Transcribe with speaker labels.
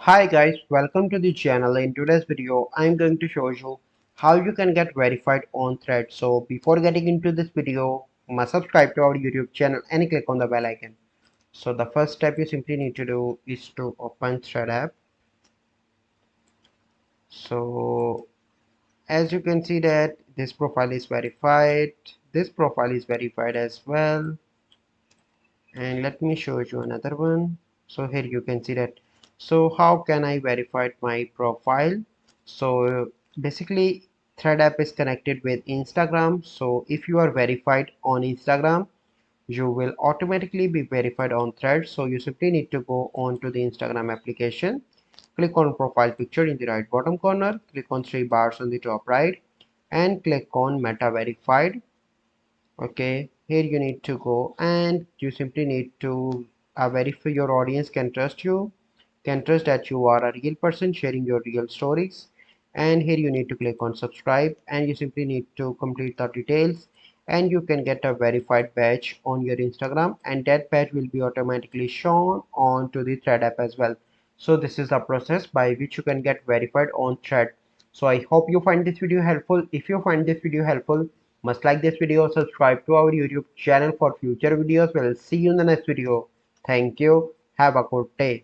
Speaker 1: Hi guys, welcome to the channel. In today's video, I'm going to show you how you can get verified on Threads. So before getting into this video, must subscribe to our YouTube channel and click on the bell icon. So the first step you simply need to do is to open Thread app. So as you can see that this profile is verified, this profile is verified as well. And let me show you another one. So here you can see that. So how can I verify my profile? So basically Thread app is connected with Instagram. So if you are verified on Instagram, you will automatically be verified on Threads. So you simply need to go on to the Instagram application, click on profile picture in the right bottom corner, click on three bars on the top right, and click on Meta Verified. Okay, here you need to go and you simply need to verify your audience can trust you, can trust that you are a real person sharing your real stories. And here you need to click on subscribe and you simply need to complete the details, and you can get a verified badge on your Instagram, and that badge will be automatically shown on to the Thread app as well. So this is the process by which you can get verified on Thread. So I hope you find this video helpful. If you find this video helpful, must like this video, subscribe to our YouTube channel for future videos. We'll see you in the next video. Thank you. Have a good day.